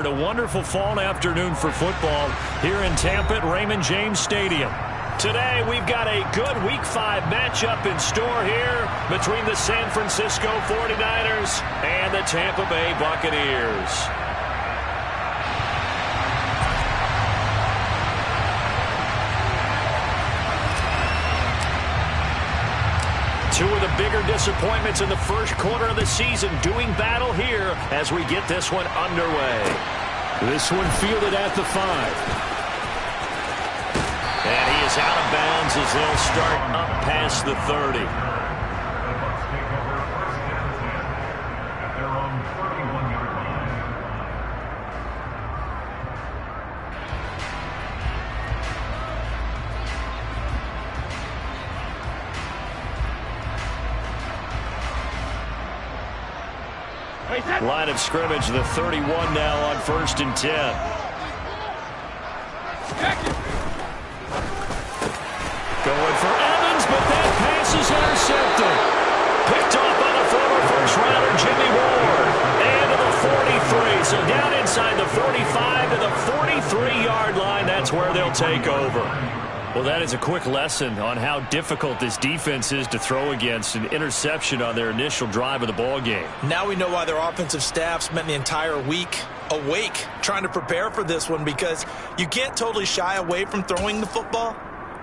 A wonderful fall afternoon for football here in Tampa at Raymond James Stadium. Today we've got a good Week 5 matchup in store here between the San Francisco 49ers and the Tampa Bay Buccaneers. Two of the bigger disappointments in the first quarter of the season doing battle here as we get this one underway. This one fielded at the 5. And he is out of bounds as they'll start up past the 30. Line of scrimmage, the 31 now on 1st and 10. Going for Evans, but that pass is intercepted. Picked off by the former first-rounder Jimmy Ward. And to the 43. So down inside the 45 to the 43-yard line. That's where they'll take over. Well, that is a quick lesson on how difficult this defense is to throw against. An interception on their initial drive of the ball game. Now we know why their offensive staff spent the entire week awake trying to prepare for this one, because you can't totally shy away from throwing the football.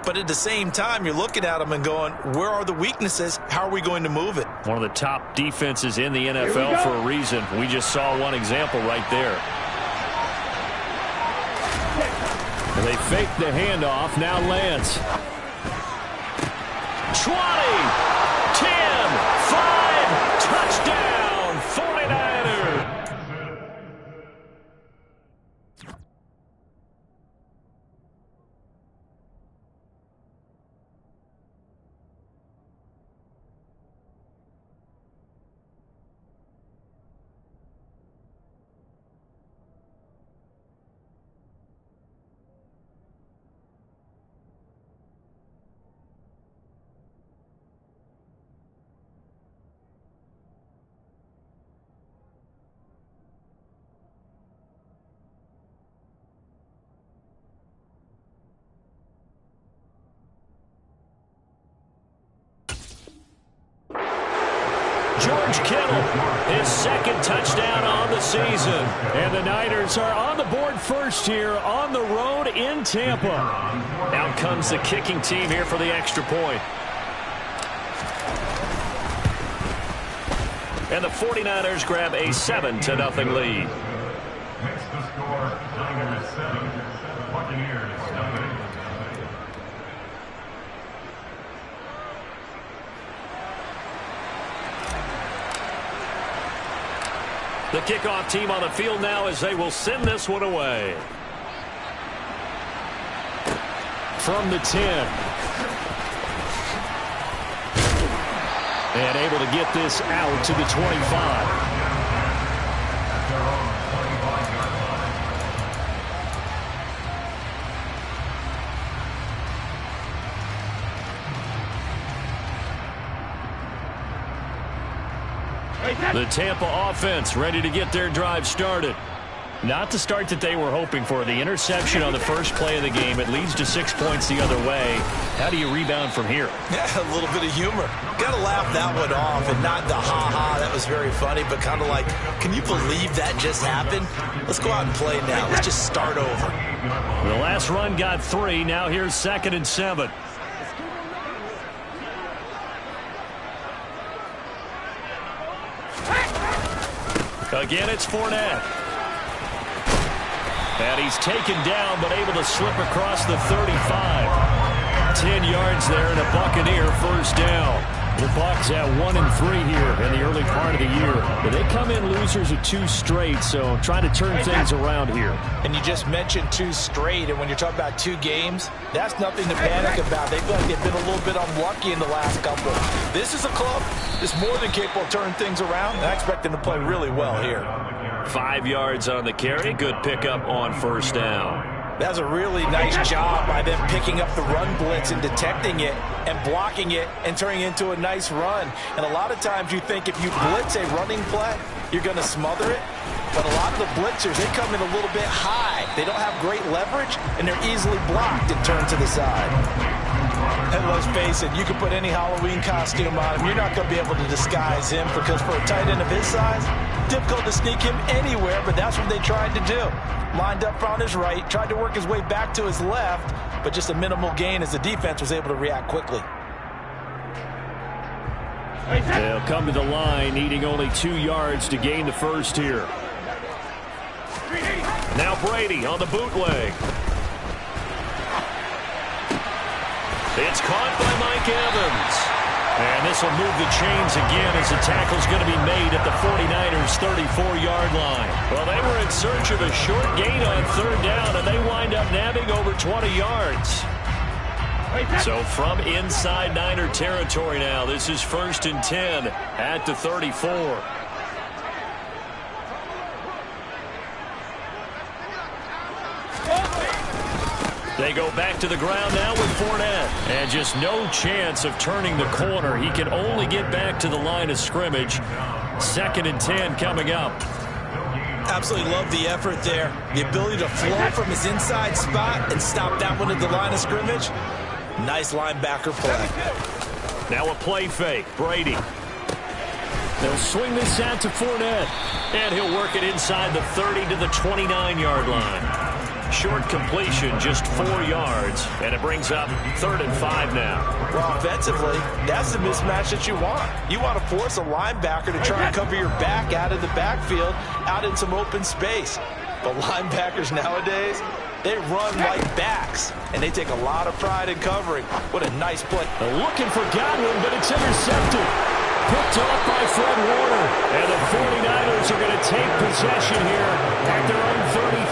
But at the same time, you're looking at them and going, where are the weaknesses? How are we going to move it? One of the top defenses in the NFL for a reason. We just saw one example right there. And they fake the handoff. Now Lance. 20, 10, 5, touchdown, 49ers. George Kittle, his second touchdown on the season. And the Niners are on the board first here on the road in Tampa. Out comes the kicking team here for the extra point. And the 49ers grab a 7-0 lead. Makes the score Niners 7, Buccaneers 0. The kickoff team on the field now as they will send this one away. From the 10. And able to get this out to the 25. The Tampa offense ready to get their drive started. Not the start that they were hoping for. The interception on the first play of the game. It leads to 6 points the other way. How do you rebound from here? Yeah, a little bit of humor. Got to laugh that one off, and not the ha-ha, that was very funny, but kind of like, can you believe that just happened? Let's go out and play now. Let's just start over. The last run got 3. Now here's 2nd and 7. Again, it's Fournette. And he's taken down, but able to slip across the 35. 10 yards there and a Buccaneer first down. The Bucs at 1-3 here in the early part of the year. But they come in losers of 2 straight, so trying to turn things around here. And you just mentioned 2 straight, and when you're talking about 2 games, that's nothing to panic about. They feel like they've been a little bit unlucky in the last couple. This is a club that's more than capable of turning things around, and I expect them to play really well here. 5 yards on the carry. Good pickup on first down. That was a really nice job by them picking up the run blitz and detecting it and blocking it and turning it into a nice run. And a lot of times you think if you blitz a running play, you're going to smother it. But a lot of the blitzers, they come in a little bit high. They don't have great leverage, and they're easily blocked and turned to the side. And let's face it, you can put any Halloween costume on him. You're not going to be able to disguise him because for a tight end of his size, difficult to sneak him anywhere, but that's what they tried to do. Lined up on his right, tried to work his way back to his left, but just a minimal gain as the defense was able to react quickly. They'll come to the line, needing only 2 yards to gain the first here. Now Brady on the bootleg. It's caught by Mike Evans. And this will move the chains again as the tackle's going to be made at the 49ers' 34-yard line. Well, they were in search of a short gain on third down, and they wind up nabbing over 20 yards. So from inside Niner territory now, this is 1st and 10 at the 34. They go back to the ground now with Fournette. And just no chance of turning the corner. He can only get back to the line of scrimmage. 2nd and 10 coming up. Absolutely love the effort there. The ability to flow from his inside spot and stop that one at the line of scrimmage. Nice linebacker play. Now a play fake. Brady. They'll swing this out to Fournette. And he'll work it inside the 30 to the 29-yard line. Short completion, just 4 yards, and it brings up 3rd and 5 now. Well, offensively, that's the mismatch that you want. You want to force a linebacker to try and cover your back out of the backfield, out in some open space. But linebackers nowadays, they run like backs, and they take a lot of pride in covering. What a nice play. They're looking for Godwin, but it's intercepted. Picked off by Fred Warner. And the 49ers are going to take possession here at their own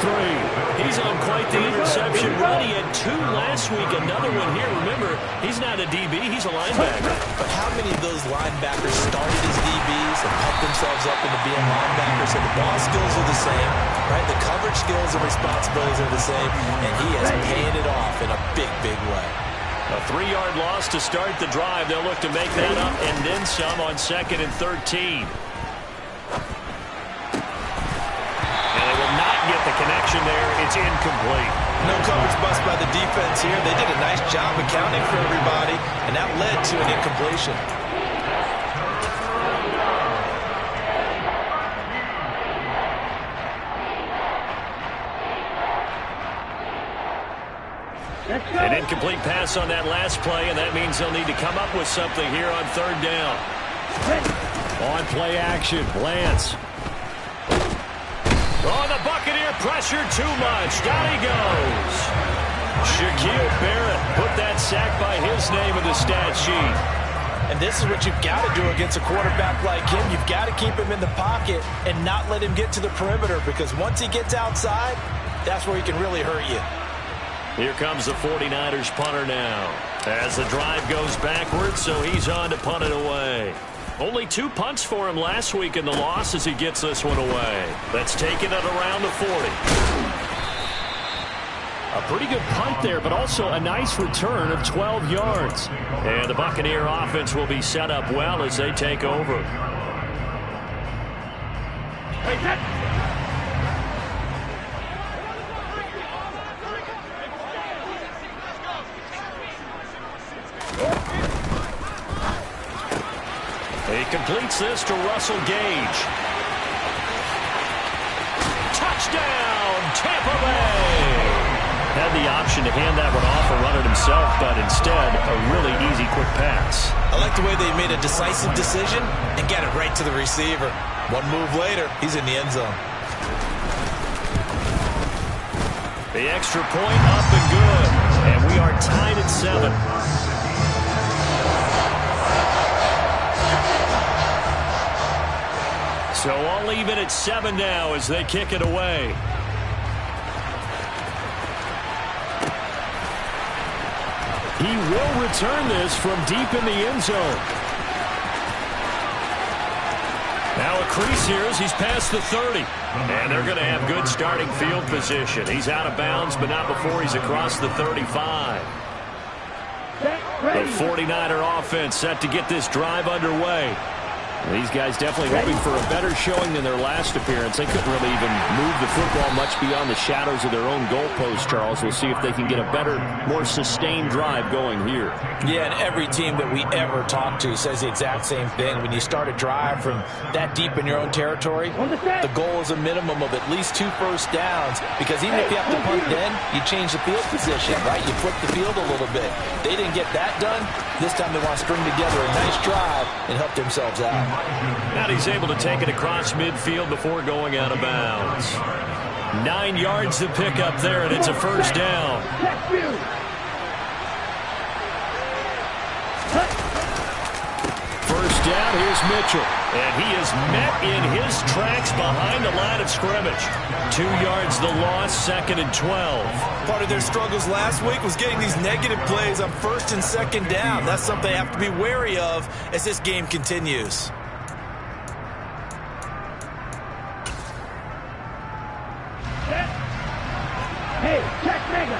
33. He's on quite the interception run. He had 2 last week, another one here. Remember, he's not a DB, he's a linebacker. But how many of those linebackers started as DBs and pumped themselves up into being linebackers? And the ball skills are the same, right? The coverage skills and responsibilities are the same, and he has paid it off in a big, big way. A 3-yard loss to start the drive. They'll look to make that up and then some on 2nd and 13. And they will not get the connection there. It's incomplete. No coverage bust by the defense here. They did a nice job accounting for everybody, and that led to an incompletion. An incomplete pass on that last play, and that means they'll need to come up with something here on 3rd down. On play action, Lance. Oh, the Buccaneer pressure too much. Down he goes. Shaquille Barrett put that sack by his name in the stat sheet. And this is what you've got to do against a quarterback like him. You've got to keep him in the pocket and not let him get to the perimeter, because once he gets outside, that's where he can really hurt you. Here comes the 49ers punter now. As the drive goes backwards, so he's on to punt it away. Only 2 punts for him last week in the loss as he gets this one away. That's taken it around the 40. A pretty good punt there, but also a nice return of 12 yards. And the Buccaneer offense will be set up well as they take over. He completes this to Russell Gage. Touchdown, Tampa Bay! Had the option to hand that one off or run it himself, but instead, a really easy, quick pass. I like the way they made a decisive decision and got it right to the receiver. One move later, he's in the end zone. The extra point up and good. And we are tied at 7. So all even at 7 now as they kick it away. He will return this from deep in the end zone. Now a crease here as he's past the 30. And they're going to have good starting field position. He's out of bounds, but not before he's across the 35. The 49er offense set to get this drive underway. These guys definitely hoping for a better showing than their last appearance. They couldn't really even move the football much beyond the shadows of their own goalpost, Charles. We'll see if they can get a better, more sustained drive going here. Yeah, and every team that we ever talk to says the exact same thing. When you start a drive from that deep in your own territory, the goal is a minimum of at least 2 first downs, because even if you have to punt then, you change the field position, right? You flip the field a little bit. They didn't get that done. This time they want to string together a nice drive and help themselves out. And he's able to take it across midfield before going out of bounds. 9 yards to pick up there, and it's a first down. First down, here's Mitchell. And he is met in his tracks behind the line of scrimmage. 2 yards the loss, 2nd and 12. Part of their struggles last week was getting these negative plays on 1st and 2nd down. That's something they have to be wary of as this game continues. Hey, check Mega.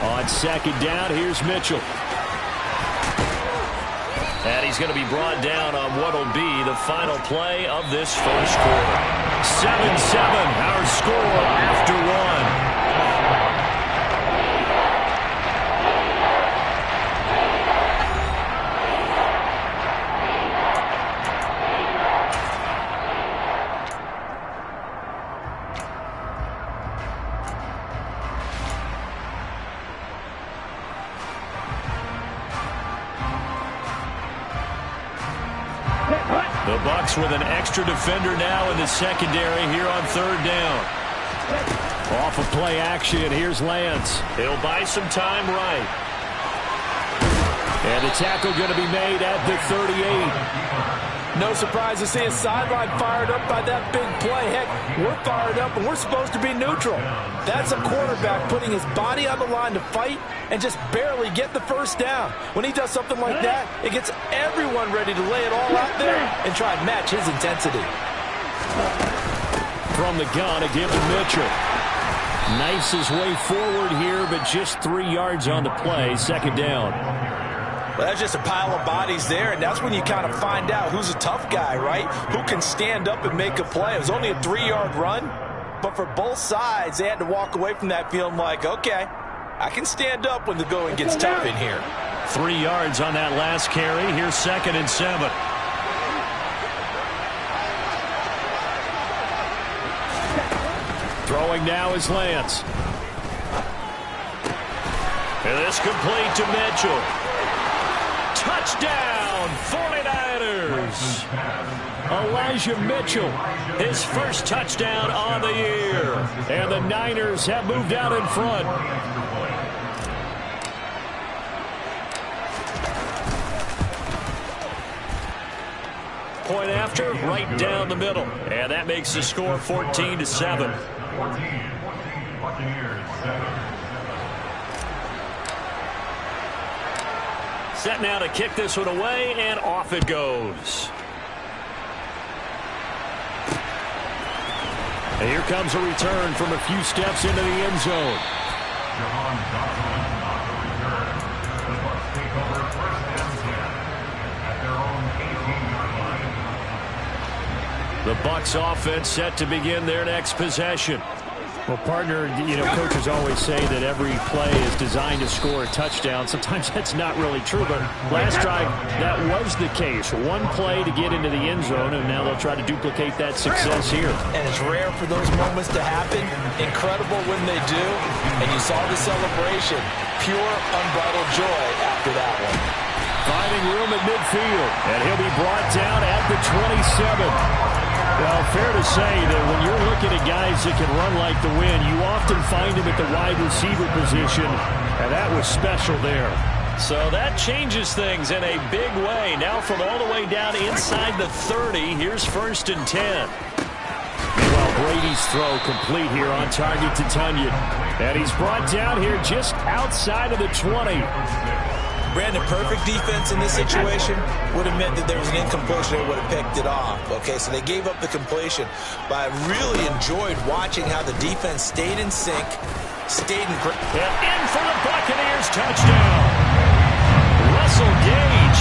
On 2nd down, here's Mitchell. And he's going to be brought down on what will be the final play of this first quarter. 7-7, our score after 1. The Bucs with an extra defender now in the secondary here on 3rd down. Off of play action, here's Lance. He'll buy some time right. And the tackle going to be made at the 38. No surprise to see his sideline fired up by that big play. Heck, we're fired up, and we're supposed to be neutral. That's a quarterback putting his body on the line to fight and just barely get the first down. When he does something like that, it gets everyone ready to lay it all out there and try and match his intensity. From the gun, a give to Mitchell. Knifes his way forward here, but just 3 yards on the play, 2nd down. Well, that's just a pile of bodies there, and that's when you kind of find out who's a tough guy, right? Who can stand up and make a play. It was only a 3-yard run, but for both sides, they had to walk away from that feeling like, okay, I can stand up when the going gets tough in here. 3 yards on that last carry. Here's 2nd and 7. Throwing now is Lance. And this complete to Mitchell. Touchdown, 49ers. Elijah Mitchell, his first touchdown on the year. And the Niners have moved out in front. Point after, right down the middle. And that makes the score 14-7. 14, Buccaneers 7. Set now to kick this one away, and off it goes. And here comes a return from a few steps into the end zone. Jahan Dotson on the return. The Bucs take over 1st and 10 at their own 18-yard line. The Bucs offense set to begin their next possession. Well, partner, coaches always say that every play is designed to score a touchdown. Sometimes that's not really true, but last drive, that was the case. One play to get into the end zone, and now they'll try to duplicate that success here. And it's rare for those moments to happen. Incredible when they do. And you saw the celebration. Pure, unbridled joy after that one. Finding room at midfield, and he'll be brought down at the 27. Well, fair to say that when you're looking at guys that can run like the wind, you often find them at the wide receiver position, and that was special there. So that changes things in a big way. Now from all the way down inside the 30, here's 1st and 10. Meanwhile, Brady's throw complete here on target to Tunyon. And he's brought down here just outside of the 20. Brandon, perfect defense in this situation would have meant that there was an incompletion. They would have picked it off. Okay, so they gave up the completion. But I really enjoyed watching how the defense stayed in sync, stayed in... And in for the Buccaneers, touchdown. Russell Gage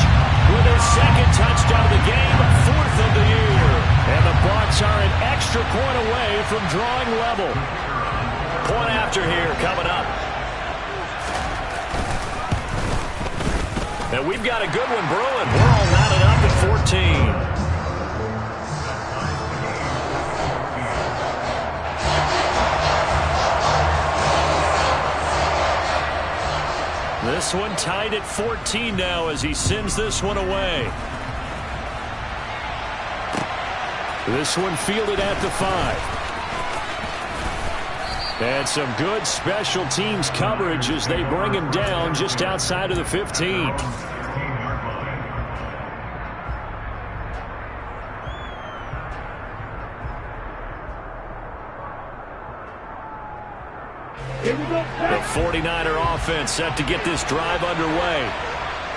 with his second touchdown of the game, 4th of the year. And the Bucs are an extra point away from drawing level. Point after here coming up. And we've got a good one brewing. We're all knotted up at 14. This one tied at 14 now as he sends this one away. This one fielded at the 5. And some good special teams coverage as they bring him down just outside of the 15. The 49er offense set to get this drive underway.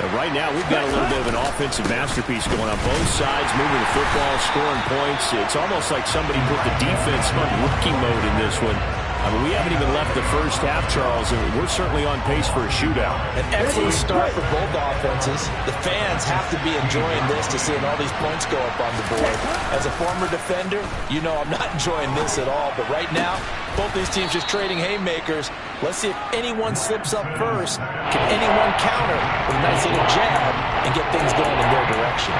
And right now, we've got a little bit of an offensive masterpiece going on both sides, moving the football, scoring points. It's almost like somebody put the defense on rookie mode in this one. I mean, we haven't even left the first half, Charles, and we're certainly on pace for a shootout. An excellent start for both offenses. The fans have to be enjoying this to seeing all these points go up on the board. As a former defender, you know I'm not enjoying this at all. But right now, both these teams just trading haymakers. Let's see if anyone slips up first. Can anyone counter with a nice little jab and get things going in their direction?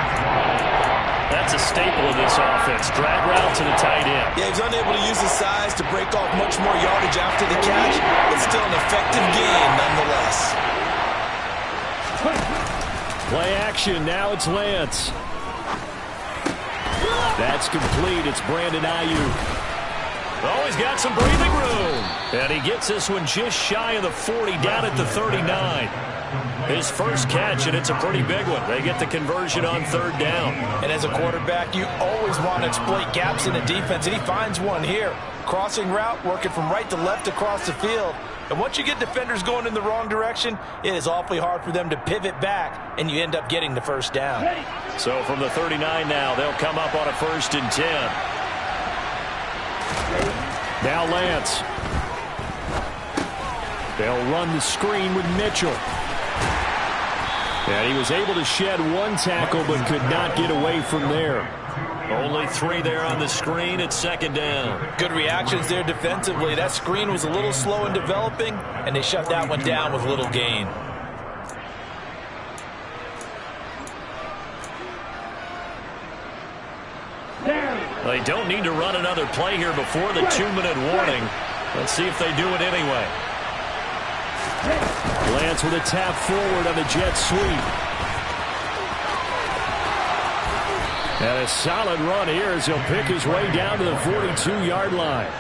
That's a staple of this offense. Drag route to the tight end. Yeah, he's unable to use his size to break off much more yardage after the catch, but still an effective gain nonetheless. Play action. Now it's Lance. That's complete. It's Brandon Ayuk. Oh, he's got some breathing room. And he gets this one just shy of the 40, down at the 39. His first catch, and it's a pretty big one. They get the conversion on 3rd down. And as a quarterback, you always want to exploit gaps in the defense, and he finds one here. Crossing route, working from right to left across the field. And once you get defenders going in the wrong direction, it is awfully hard for them to pivot back, and you end up getting the first down. So from the 39 now, they'll come up on a 1st and 10. Now Lance. They'll run the screen with Mitchell. And he was able to shed one tackle but could not get away from there. Only 3 there on the screen at 2nd down. Good reactions there defensively. That screen was a little slow in developing, and they shut that one down with little gain. They don't need to run another play here before the 2-minute warning. Let's see if they do it anyway. Lance with a tap forward on the jet sweep. And a solid run here as he'll pick his way down to the 42-yard line.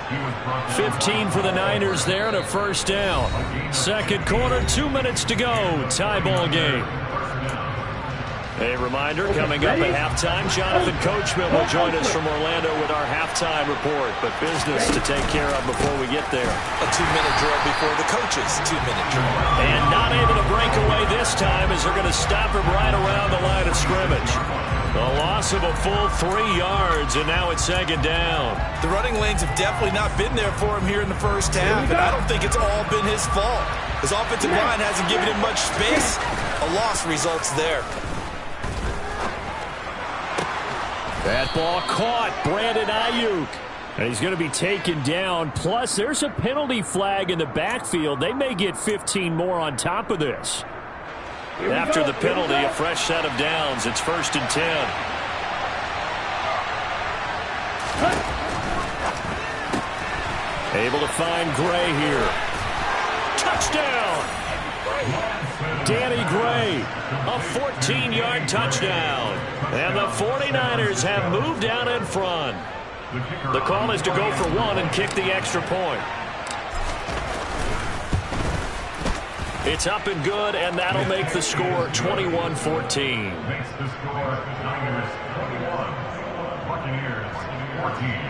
15 for the Niners there and a 1st down. 2nd quarter, 2 minutes to go. Tie ball game. A reminder, coming up at halftime, Jonathan Coachman will join us from Orlando with our halftime report. But business to take care of before we get there. A 2-minute drill before the coaches' 2-minute drill. And not able to break away this time as they're going to stop him right around the line of scrimmage. A loss of a full 3 yards, and now it's 2nd down. The running lanes have definitely not been there for him here in the first half, and I don't think it's all been his fault. His offensive line hasn't given him much space. A loss results there. That ball caught. Brandon Ayuk. And he's going to be taken down. Plus, there's a penalty flag in the backfield. They may get 15 more on top of this. After the penalty, a fresh set of downs. It's 1st and 10. Able to find Gray here. Touchdown! Danny Gray. A 14-yard touchdown. And the 49ers have moved out in front. The call is to go for 1 and kick the extra point. It's up and good, and that'll make the score 21-14. Makes the score Niners 21, Buccaneers 14.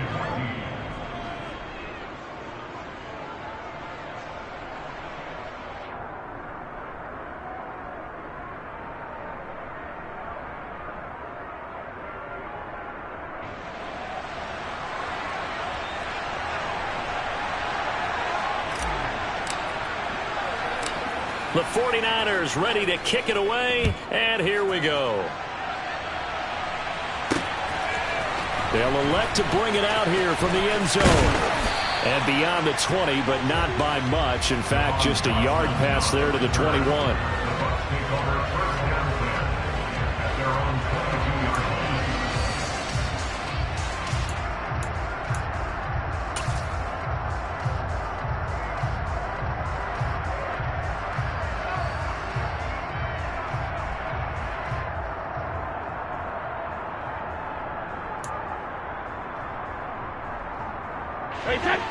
The 49ers ready to kick it away, and here we go. They'll elect to bring it out here from the end zone. And beyond the 20, but not by much. In fact, just a yard pass there to the 21.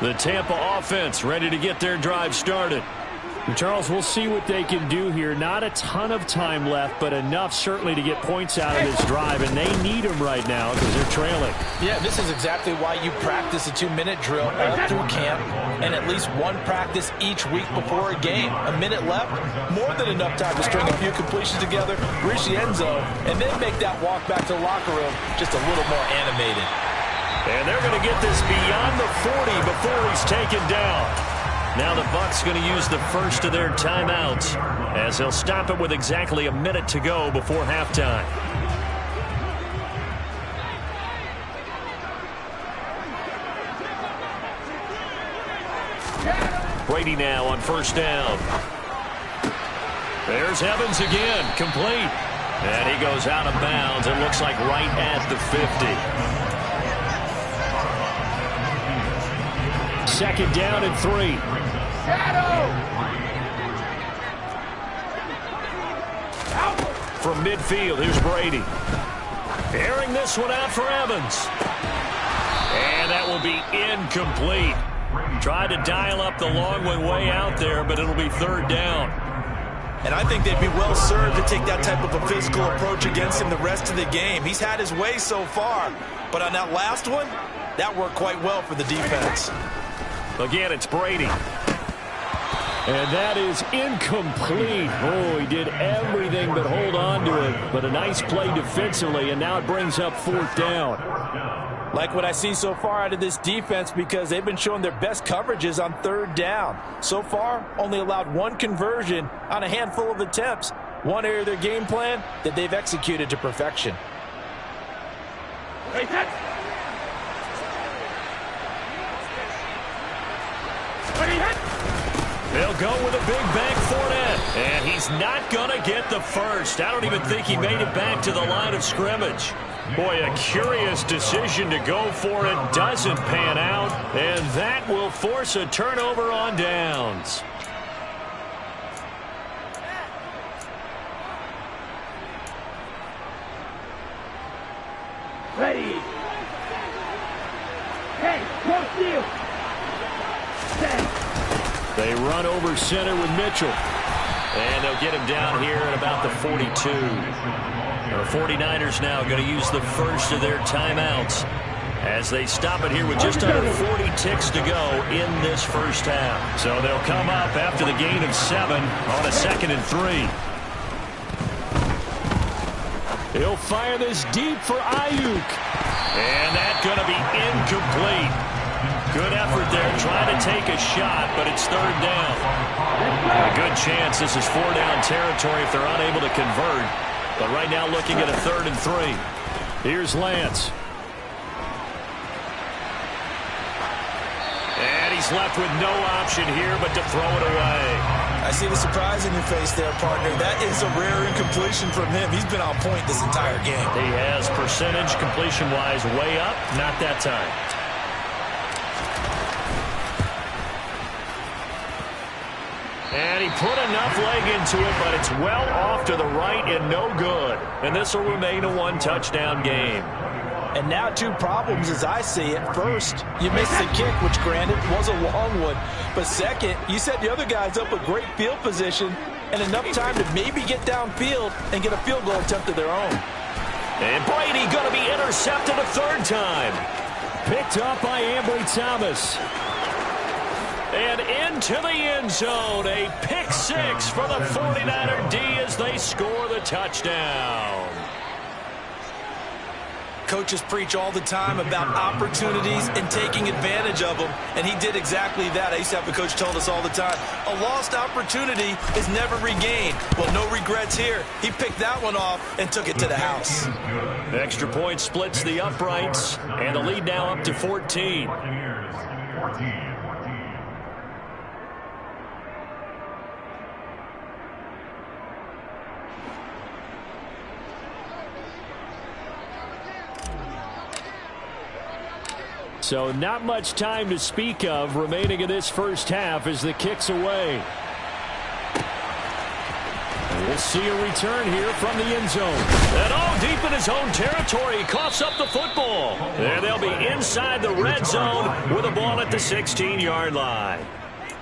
The Tampa offense ready to get their drive started. And Charles, we'll see what they can do here. Not a ton of time left, but enough certainly to get points out of this drive, and they need them right now because they're trailing. Yeah, this is exactly why you practice a 2-minute drill all through camp and at least one practice each week before a game. A minute left, more than enough time to string a few completions together, reach the end zone, and then make that walk back to the locker room just a little more animated. And they're going to get this beyond the 40 before he's taken down. Now the Bucs going to use the first of their timeouts as they'll stop it with exactly a minute to go before halftime. Brady now on first down. There's Evans again, complete. And he goes out of bounds. It looks like right at the 50. Second down and 3. From midfield, here's Brady. Airing this one out for Evans. And that will be incomplete. Tried to dial up the long one way out there, but it'll be third down. And I think they'd be well served to take that type of a physical approach against him the rest of the game. He's had his way so far, but on that last one, that worked quite well for the defense. Again, it's Brady. And that is incomplete. Oh, he did everything but hold on to it. But a nice play defensively, and now it brings up fourth down. Like what I see so far out of this defense because they've been showing their best coverages on third down. So far, only allowed one conversion on a handful of attempts. One area of their game plan that they've executed to perfection. They'll go with a big bank Fournette, and he's not going to get the first. I don't even think he made it back to the line of scrimmage. Boy, a curious decision to go for it. Doesn't pan out, and that will force a turnover on downs. Ready. Hey, close deal. They run over center with Mitchell. And they'll get him down here at about the 42. The 49ers now going to use the first of their timeouts as they stop it here with just under 40 ticks to go in this first half. So they'll come up after the gain of 7 on a 2nd and 3. He'll fire this deep for Ayuk. And that's going to be incomplete. Good effort there, trying to take a shot, but it's third down. A good chance this is 4-down territory if they're unable to convert. But right now looking at a 3rd and 3. Here's Lance. And he's left with no option here but to throw it away. I see the surprise in your face there, partner. That is a rare incompletion from him. He's been on point this entire game. He has percentage completion-wise way up, not that time. And he put enough leg into it, but it's well off to the right and no good. And this will remain a one-touchdown game. And now 2 problems as I see it. First, you missed the kick, which granted was a long one. But second, you set the other guys up with great field position and enough time to maybe get downfield and get a field goal attempt of their own. And Brady going to be intercepted a 3rd time. Picked up by Ambry Thomas. And into the end zone, a pick 6 for the 49er D as they score the touchdown. coaches preach all the time about opportunities and taking advantage of them, and he did exactly that. I used to have a coach told us all the time, a lost opportunity is never regained. Well, no regrets here. He picked that one off and took it to the house. The extra point splits the uprights, and the lead now up to 14. So not much time to speak of remaining in this first half as the kick's away. We'll see a return here from the end zone. And deep in his own territory, he coughs up the football. And they'll be inside the red zone with a ball at the 16-yard line.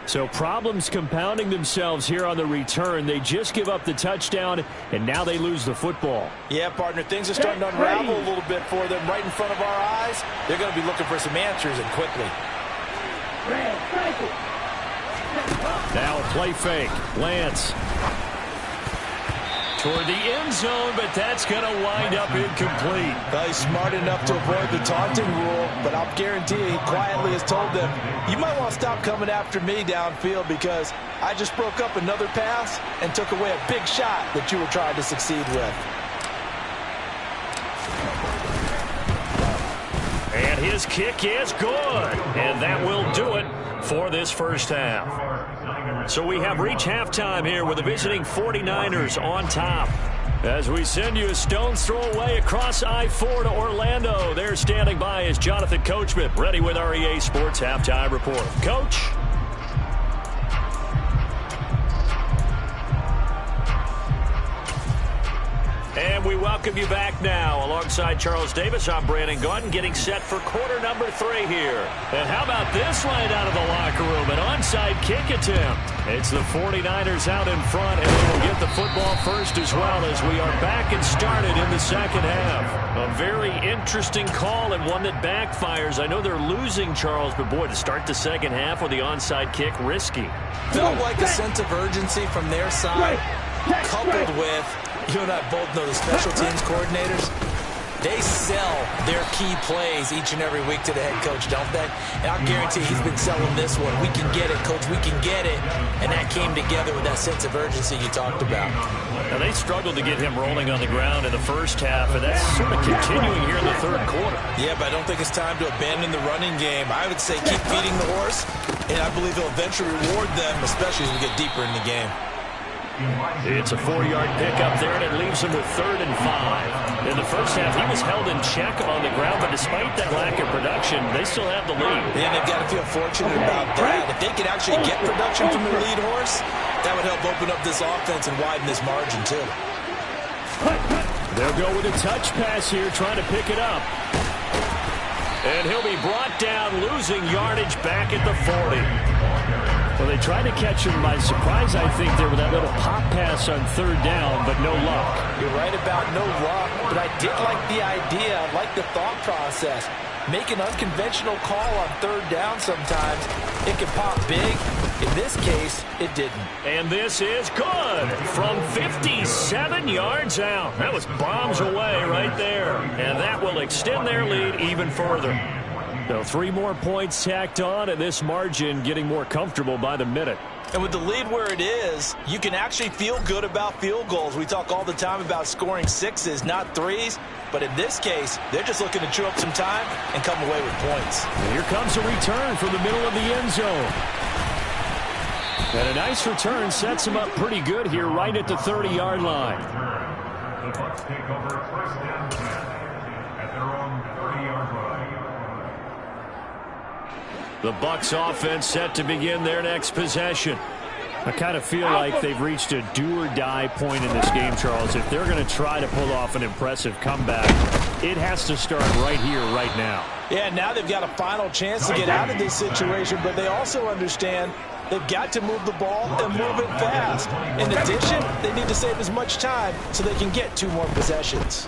So problems compounding themselves here on the return. They just give up the touchdown, and now they lose the football. Yeah, partner, things are starting to unravel a little bit for them right in front of our eyes. They're going to be looking for some answers, and quickly. Now a play fake. Lance. Toward the end zone, but that's going to wind up incomplete. Well, he's smart enough to avoid the taunting rule, but I'll guarantee you he quietly has told them, you might want to stop coming after me downfield because I just broke up another pass and took away a big shot that you were trying to succeed with. And his kick is good. And that will do it for this first half. So we have reached halftime here with the visiting 49ers on top. As we send you a stone's throw away across I-4 to Orlando. There standing by is Jonathan Coachman, ready with our EA Sports Halftime Report. Coach. And we welcome you back now. Alongside Charles Davis, I'm Brandon Gaudin, getting set for quarter number 3 here. And how about this right out of the locker room? An onside kick attempt. It's the 49ers out in front, and they will get the football first as well as we are back and started in the second half. A very interesting call and one that backfires. I know they're losing, Charles, but boy, to start the second half with the onside kick, risky. Felt like a sense of urgency from their side, coupled with, you and I both know the special teams coordinators, they sell their key plays each and every week to the head coach, don't they? And I'll guarantee he's been selling this one. We can get it, coach, we can get it. And that came together with that sense of urgency you talked about. Now, they struggled to get him rolling on the ground in the first half, and that's sort of continuing here in the third quarter. Yeah, but I don't think it's time to abandon the running game. I would say keep feeding the horse, and I believe he'll eventually reward them, especially as we get deeper in the game. It's a 4-yard pickup there, and it leaves him with 3rd and 5. In the first half, he was held in check on the ground, but despite that lack of production, they still have the lead. Yeah, they've got to feel fortunate about that. If they could actually get production from their lead horse, that would help open up this offense and widen this margin, too. They'll go with a touch pass here, trying to pick it up. And he'll be brought down, losing yardage back at the 40. Well, they tried to catch him by surprise, I think, there with that little pop pass on 3rd down, but no luck. You're right about no luck, but I did like the idea. I like the thought process. Make an unconventional call on 3rd down sometimes. It can pop big. In this case, it didn't. And this is good from 57 yards out. That was bombs away right there. And that will extend their lead even further. So 3 more points tacked on, and this margin getting more comfortable by the minute. And with the lead where it is, you can actually feel good about field goals. We talk all the time about scoring 6s, not 3s. But in this case, they're just looking to chew up some time and come away with points. And here comes a return from the middle of the end zone. And a nice return sets him up pretty good here right at the 30-yard line. The Bucs take over 1st and 10 at their own 30-yard line. The Bucs offense set to begin their next possession. I kind of feel like they've reached a do-or-die point in this game, Charles. If they're going to try to pull off an impressive comeback, it has to start right here, right now. Yeah, now they've got a final chance to get out of this situation, but they also understand they've got to move the ball and move it fast. In addition, they need to save as much time so they can get 2 more possessions.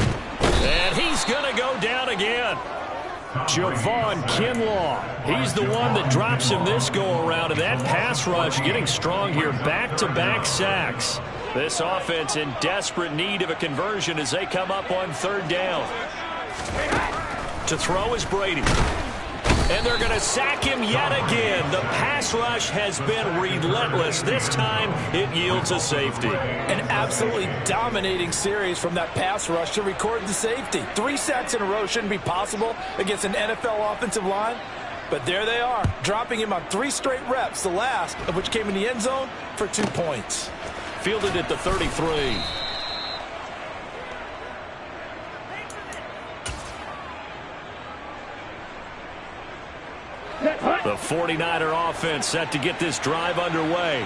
And he's going to go down again. Javon Kinlaw. He's the one that drops him this go-around, and that pass rush getting strong here. Back-to-back sacks. This offense in desperate need of a conversion as they come up on 3rd down. To throw is Brady. And they're going to sack him yet again. The pass rush has been relentless. This time, it yields a safety. An absolutely dominating series from that pass rush to record the safety. 3 sacks in a row shouldn't be possible against an NFL offensive line. But there they are, dropping him on 3 straight reps, the last of which came in the end zone for 2 points. Fielded at the 33. The 49er offense set to get this drive underway.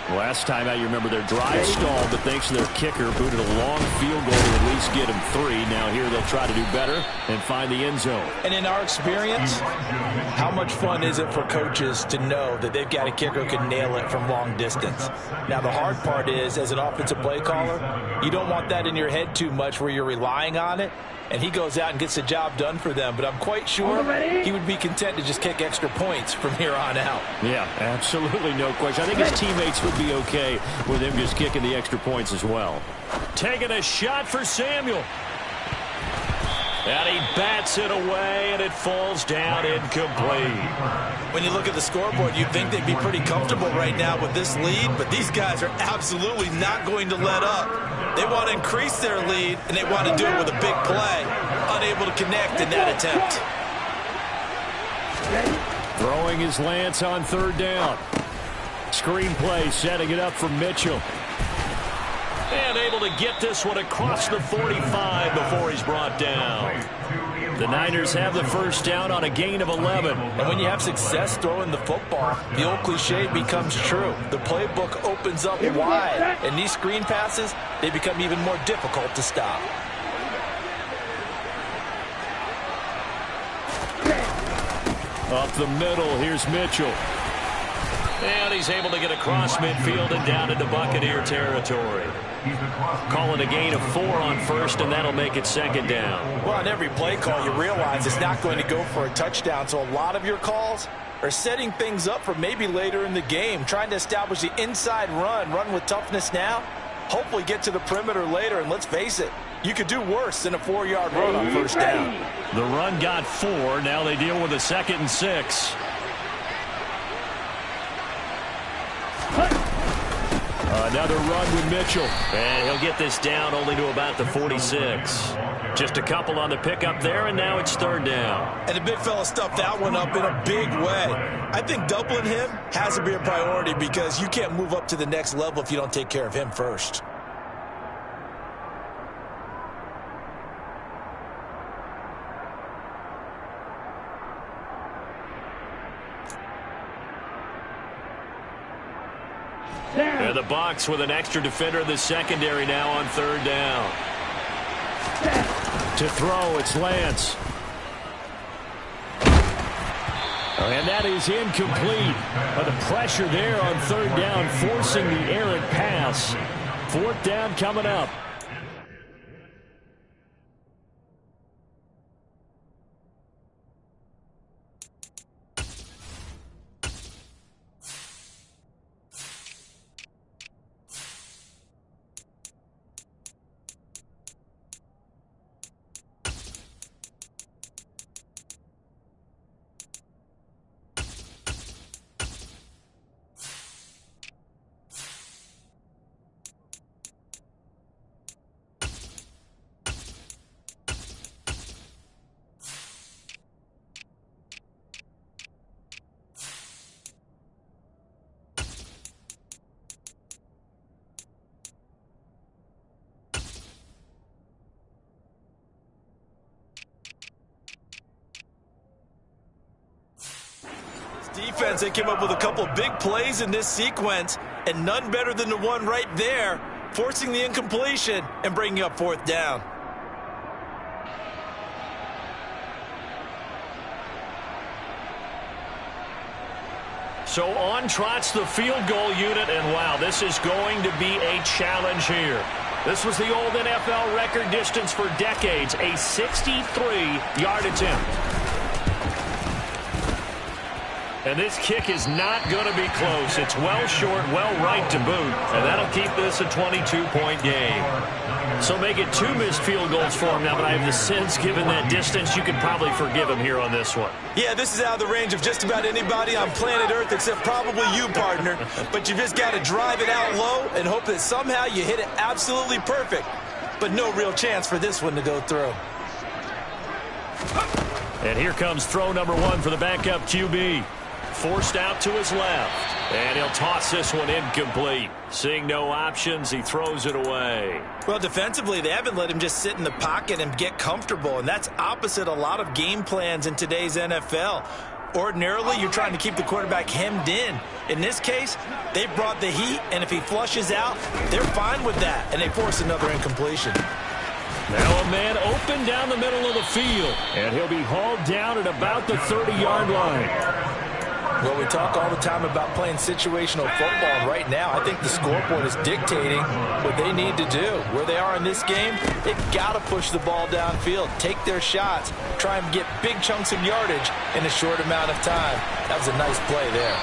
Last time out, you remember their drive stalled, but thanks to their kicker, booted a long field goal to at least get them 3. Now here they'll try to do better and find the end zone. And in our experience, how much fun is it for coaches to know that they've got a kicker who can nail it from long distance? Now, the hard part is, as an offensive play caller, you don't want that in your head too much where you're relying on it. And he goes out and gets the job done for them. But I'm quite sure he would be content to just kick extra points from here on out. Yeah, absolutely no question. I think his teammates would be okay with him just kicking the extra points as well. Taking a shot for Samuel. And he bats it away, and it falls down incomplete. When you look at the scoreboard, you'd think they'd be pretty comfortable right now with this lead, but these guys are absolutely not going to let up. They want to increase their lead, and they want to do it with a big play. Unable to connect in that attempt. Throwing his Lance on 3rd down. Screen play, setting it up for Mitchell. And able to get this one across the 45 before he's brought down. The Niners have the first down on a gain of 11. And when you have success throwing the football, the old cliche becomes true. The playbook opens up wide. And these screen passes, they become even more difficult to stop. Up the middle, here's Mitchell. And he's able to get across midfield and down into Buccaneer territory. Call it a gain of 4 on first, and that'll make it 2nd down. Well, on every play call, you realize it's not going to go for a touchdown. So a lot of your calls are setting things up for maybe later in the game, trying to establish the inside run with toughness now, hopefully get to the perimeter later. And let's face it, you could do worse than a 4-yard run on first down. The run got 4. Now they deal with a 2nd and 6. Another run with Mitchell. And he'll get this down only to about the 46. Just a couple on the pickup there, and now it's 3rd down. And the big fella stuffed that one up in a big way. I think doubling him has to be a priority because you can't move up to the next level if you don't take care of him first. And the Bucs with an extra defender in the secondary now on 3rd down. To throw, it's Lance. And that is incomplete. But the pressure there on 3rd down, forcing the errant pass. 4th down coming up. Defense, they came up with a couple of big plays in this sequence, and none better than the one right there, forcing the incompletion and bringing up 4th down. So on trots the field goal unit, and wow, this is going to be a challenge here. This was the old NFL record distance for decades, a 63-yard attempt. And this kick is not going to be close. It's well short, well right to boot, and that'll keep this a 22-point game. So make it 2 missed field goals for him now, but I have the sense, given that distance, you could probably forgive him here on this one. Yeah, this is out of the range of just about anybody on planet Earth except probably you, partner. But you just got to drive it out low and hope that somehow you hit it absolutely perfect. But no real chance for this one to go through. And here comes throw number 1 for the backup QB. Forced out to his left. And he'll toss this one incomplete. Seeing no options, he throws it away. Well, defensively, they haven't let him just sit in the pocket and get comfortable, and that's opposite a lot of game plans in today's NFL. Ordinarily, you're trying to keep the quarterback hemmed in. In this case, they brought the heat, and if he flushes out, they're fine with that, and they force another incompletion. Now a man open down the middle of the field, and he'll be hauled down at about the 30-yard line. Well, we talk all the time about playing situational football, and right now I think the scoreboard is dictating what they need to do. Where they are in this game, they've got to push the ball downfield, take their shots, try and get big chunks of yardage in a short amount of time. That was a nice play there.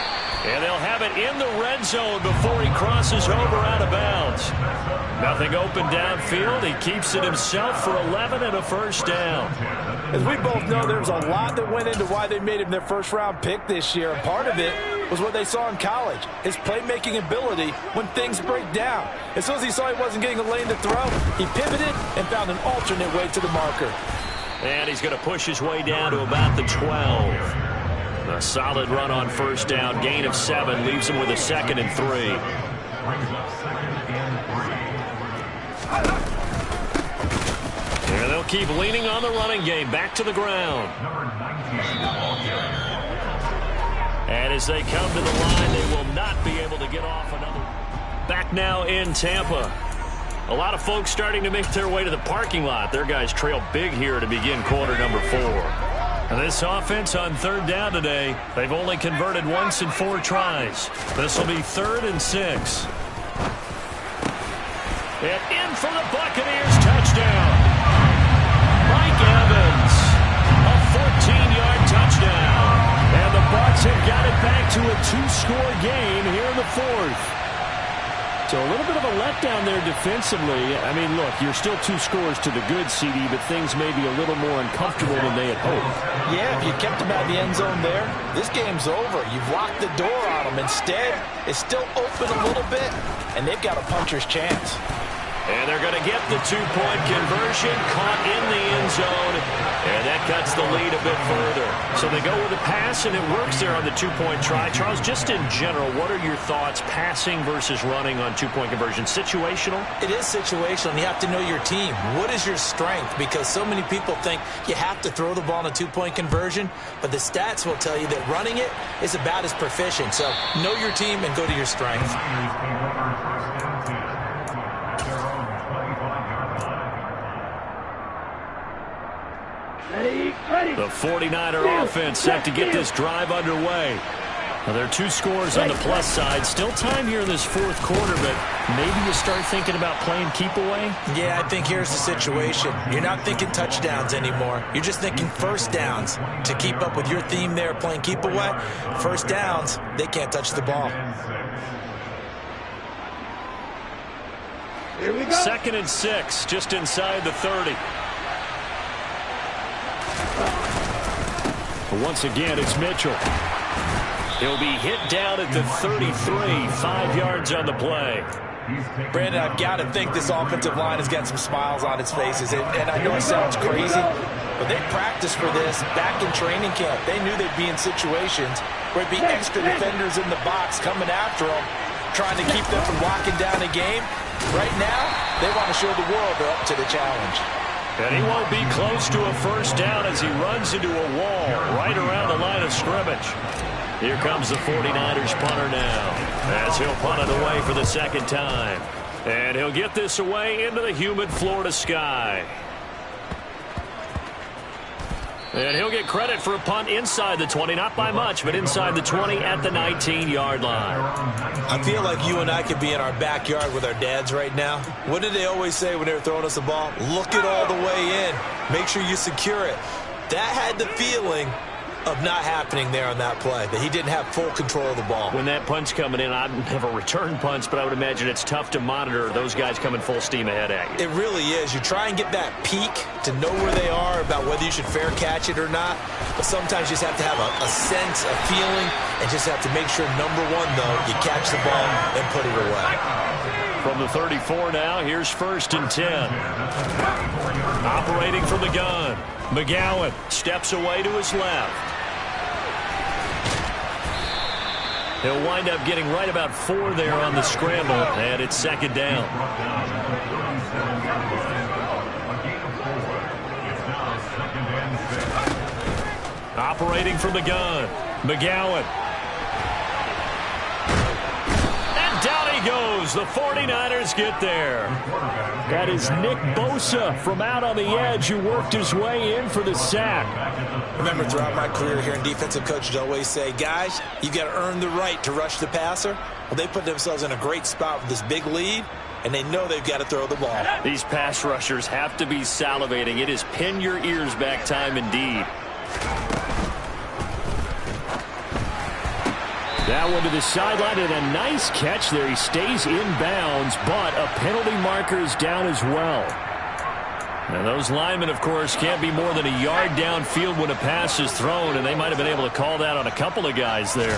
And they'll have it in the red zone before he crosses over out of bounds. Nothing open downfield. He keeps it himself for 11 and a first down. As we both know, there's a lot that went into why they made him their first-round pick this year. And part of it was what they saw in college, his playmaking ability when things break down. As soon as he saw he wasn't getting a lane to throw, he pivoted and found an alternate way to the marker. And he's going to push his way down to about the 12. A solid run on first down. Gain of 7 leaves him with a 2nd and 3. And they'll keep leaning on the running game. Back to the ground. And as they come to the line, they will not be able to get off another. Back now in Tampa. A lot of folks starting to make their way to the parking lot. Their guys trail big here to begin quarter number 4. This offense on 3rd down today, they've only converted once in 4 tries. This will be 3rd and 6. And in for the Buccaneers, touchdown. Mike Evans, a 14-yard touchdown. And the Bucs have got it back to a 2-score game here in the 4th. So a little bit of a letdown there defensively. I mean, look, you're still 2 scores to the good, CD, but things may be a little more uncomfortable than they had hoped. Yeah, if you kept them out of the end zone there, this game's over. You've locked the door on them. Instead, it's still open a little bit, and they've got a puncher's chance. And they're going to get the 2-point conversion, caught in the end zone, and that cuts the lead a bit further. So they go with a pass, and it works there on the 2-point try. Charles, just in general, what are your thoughts passing versus running on 2-point conversion? Situational? It is situational, and you have to know your team. What is your strength? Because so many people think you have to throw the ball in a 2-point conversion, but the stats will tell you that running it is about as proficient. So know your team and go to your strength. The 49er offense set to get this drive underway. Now, there are 2 scores on the plus side. Still time here in this 4th quarter, but maybe you start thinking about playing keep away? Yeah, I think here's the situation. You're not thinking touchdowns anymore. You're just thinking first downs. To keep up with your theme there, playing keep away, first downs, they can't touch the ball. Here we go. 2nd and 6, just inside the 30. Once again, it's Mitchell. He'll be hit down at the 33, 5 yards on the play. Brandon, I've got to think this offensive line has got some smiles on its faces. And I know it sounds crazy, but they practiced for this back in training camp. They knew they'd be in situations where it'd be extra defenders in the box coming after them, trying to keep them from locking down a game. Right now, they want to show the world they're up to the challenge. And he won't be close to a first down as he runs into a wall right around the line of scrimmage. Here comes the 49ers punter now as he'll punt it away for the 2nd time. And he'll get this away into the humid Florida sky. And he'll get credit for a punt inside the 20, not by much, but inside the 20 at the 19-yard line. I feel like you and I could be in our backyard with our dads right now. What did they always say when they were throwing us the ball? Look it all the way in. Make sure you secure it. That had the feeling of not happening there on that play, that he didn't have full control of the ball. When that punch coming in, I've never returned punch, but I would imagine it's tough to monitor those guys coming full steam ahead at you. It really is. You try and get that peek to know where they are, about whether you should fair catch it or not, but sometimes you just have to have a sense, a feeling, and just have to make sure, number one, though, you catch the ball and put it away. From the 34 now, here's 1st and 10. Operating from the gun, McGowan steps away to his left. He'll wind up getting right about 4 there on the scramble, and it's 2nd down. Operating from the gun, McGowan. And down he goes. The 49ers get there. That is Nick Bosa from out on the edge who worked his way in for the sack. Remember, throughout my career here in defensive coaches always say, guys, you got to earn the right to rush the passer. Well, they put themselves in a great spot with this big lead, and they know they've got to throw the ball. These pass rushers have to be salivating. It is pin your ears back time indeed. That one to the sideline, and a nice catch there. He stays in bounds, but a penalty marker is down as well. And those linemen, of course, can't be more than a yard downfield when a pass is thrown, and they might have been able to call that on a couple of guys there.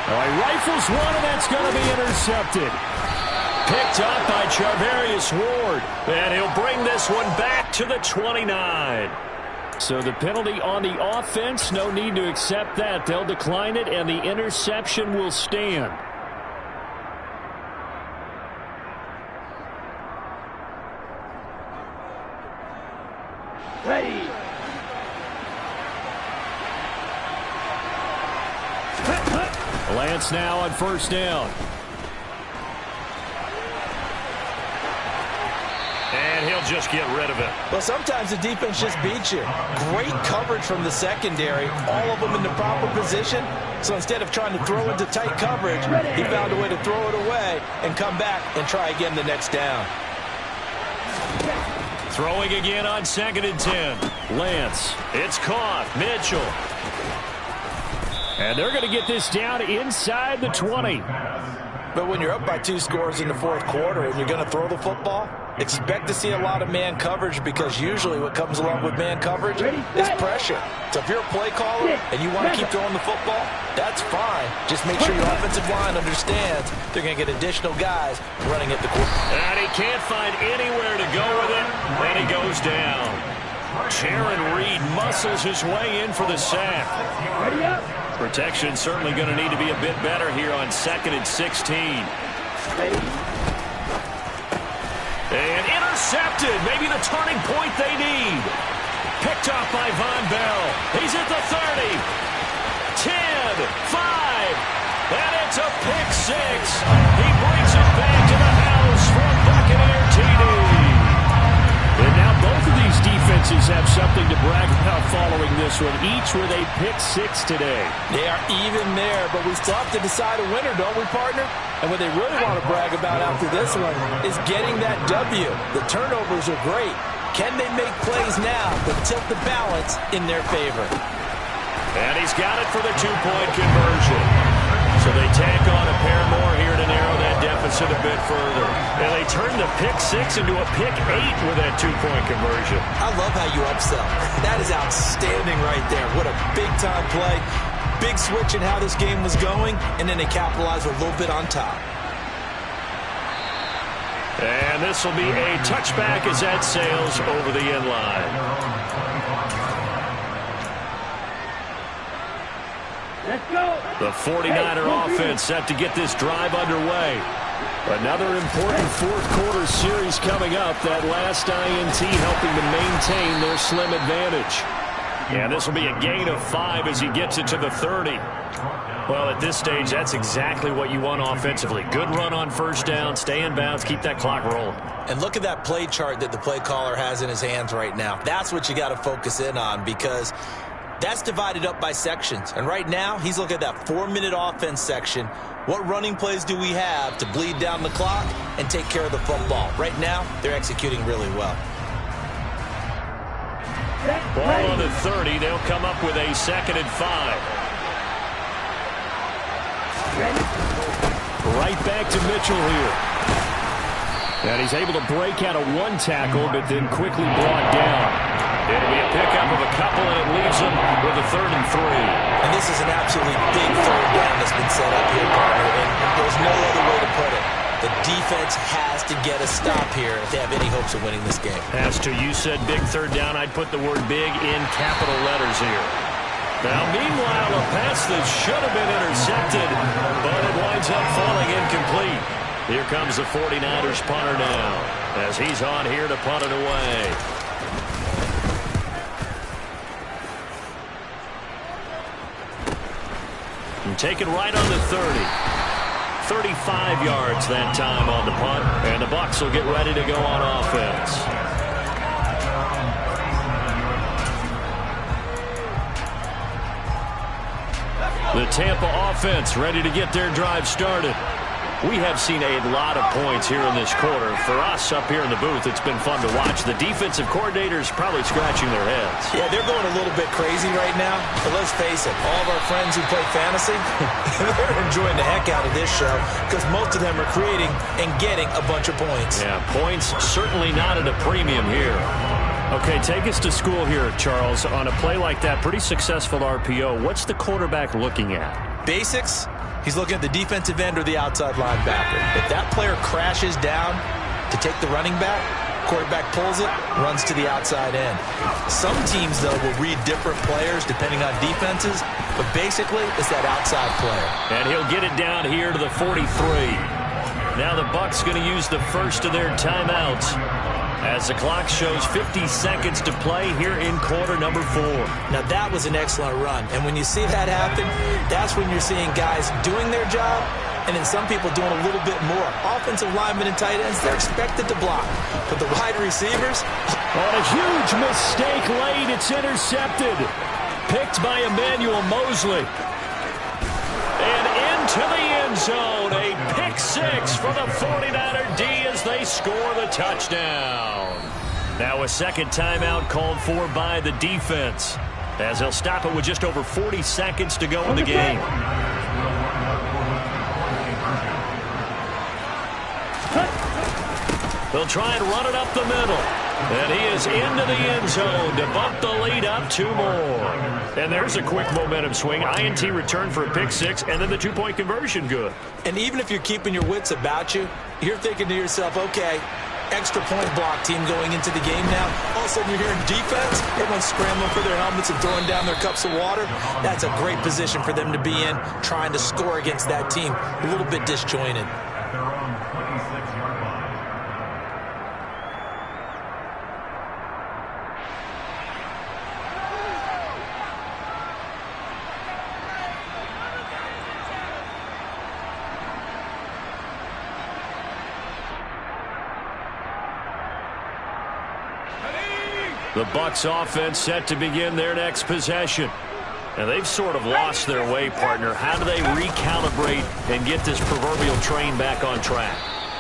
All right, rifles one, and that's going to be intercepted. Picked up by Charvarius Ward, and he'll bring this one back to the 29. So the penalty on the offense, no need to accept that. They'll decline it, and the interception will stand. Ready. Lance now on 1st down. And he'll just get rid of it. Well, sometimes the defense just beats you. Great coverage from the secondary, all of them in the proper position. So instead of trying to throw into tight coverage, he found a way to throw it away and come back and try again the next down. Throwing again on 2nd and 10. Lance. It's caught. Mitchell. And they're going to get this down inside the 20. But when you're up by 2 scores in the 4th quarter and you're going to throw the football, expect to see a lot of man coverage, because usually what comes along with man coverage is pressure. So if you're a play caller and you want to keep throwing the football, that's fine. Just make sure your offensive line understands they're going to get additional guys running at the quarterback. And he can't find anywhere to go with it, and he goes down. Sharon Reed muscles his way in for the sack. Ready up. Protection certainly going to need to be a bit better here on 2nd and 16. Ready. And intercepted. Maybe the turning point they need. Picked off by Von Bell. He's at the 30. 10, 5. And it's a pick 6. He brings it back to the house for Buccaneer TD. And now both of these defenses have something to brag about following this one, each with a pick 6 today. They are even there, but we still have to decide a winner, don't we, partner? And what they really want to brag about after this one is getting that W. The turnovers are great. Can they make plays now that tilt the balance in their favor? And he's got it for the 2-point conversion. So they tack on a pair more here to narrow that deficit a bit further. And they turn the pick 6 into a pick 8 with that 2-point conversion. I love how you upsell. That is outstanding right there. What a big-time play. Big switch in how this game was going, and then they capitalize a little bit on top. And this will be a touchback as that sails over the end line. Let's go. The 49er offense set to get this drive underway. Another important 4th quarter series coming up. That last INT helping to maintain their slim advantage. And this will be a gain of 5 as he gets it to the 30. Well, at this stage, that's exactly what you want offensively. Good run on 1st down, stay in bounds, keep that clock rolling. And look at that play chart that the play caller has in his hands right now. That's what you got to focus in on, because that's divided up by sections. And right now, he's looking at that 4-minute offense section. What running plays do we have to bleed down the clock and take care of the football? Right now, they're executing really well. Ball on the 30. They'll come up with a 2nd and 5. Right back to Mitchell here. And he's able to break out of one tackle, but then quickly brought down. It'll be a pickup of a couple, and it leaves them with a 3rd and 3. And this is an absolutely big 3rd down that's been set up here, partner, and there's no other way to put it. The defense has to get a stop here if they have any hopes of winning this game. Has to. You said big 3rd down. I'd put the word big in capital letters here. Now, meanwhile, a pass that should have been intercepted, but it winds up falling incomplete. Here comes the 49ers punter now, as he's on here to punt it away. And taken right on the 30. 35 yards that time on the punt, and the Bucs will get ready to go on offense. The Tampa offense ready to get their drive started. We have seen a lot of points here in this quarter. For us up here in the booth, it's been fun to watch. The defensive coordinators probably scratching their heads. Yeah, they're going a little bit crazy right now. But let's face it, all of our friends who play fantasy, they're enjoying the heck out of this show because most of them are creating and getting a bunch of points. Yeah, points certainly not at a premium here. Okay, take us to school here, Charles. On a play like that, pretty successful RPO, what's the quarterback looking at? Basics. He's looking at the defensive end or the outside linebacker. If that player crashes down to take the running back, quarterback pulls it, runs to the outside end. Some teams, though, will read different players depending on defenses, but basically it's that outside player. And he'll get it down here to the 43. Now the Bucs going to use the first of their timeouts as the clock shows 50 seconds to play here in quarter number 4. Now that was an excellent run, and when you see that happen, that's when you're seeing guys doing their job and then some people doing a little bit more. Offensive linemen and tight ends, they're expected to block, but the wide receivers... On a huge mistake late, it's intercepted. Picked by Emmanuel Mosley. And into the end zone, a pick 6 for the 49er D as they score the touchdown. Now a second timeout called for by the defense, as they'll stop it with just over 40 seconds to go in the game. They'll try and run it up the middle. And he is into the end zone to bump the lead up 2 more. And there's a quick momentum swing. INT return for a pick 6, and then the 2-point conversion good. And even if you're keeping your wits about you, you're thinking to yourself, okay, extra point block team going into the game now. All of a sudden you're hearing defense. Everyone's scrambling for their helmets and throwing down their cups of water. That's a great position for them to be in, trying to score against that team. A little bit disjointed. At their own 26-yard line. The Bucs offense set to begin their next possession. And they've sort of lost their way, partner. How do they recalibrate and get this proverbial train back on track?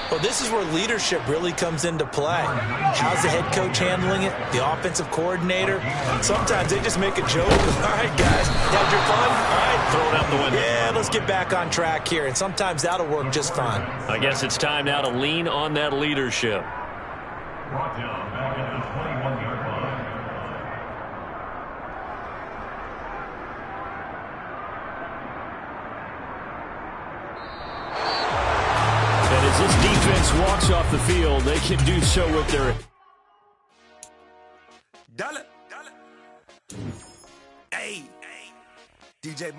Well, this is where leadership really comes into play. How's the head coach handling it? The offensive coordinator? Sometimes they just make a joke. All right, guys, had your fun? All right, Throw it out the window. yeah, let's get back on track here. And sometimes that'll work just fine. I guess it's time now to lean on that leadership. Brought down back at the 21-yard line. And as this defense walks off the field, they can do so with their... Dale. Hey. DJ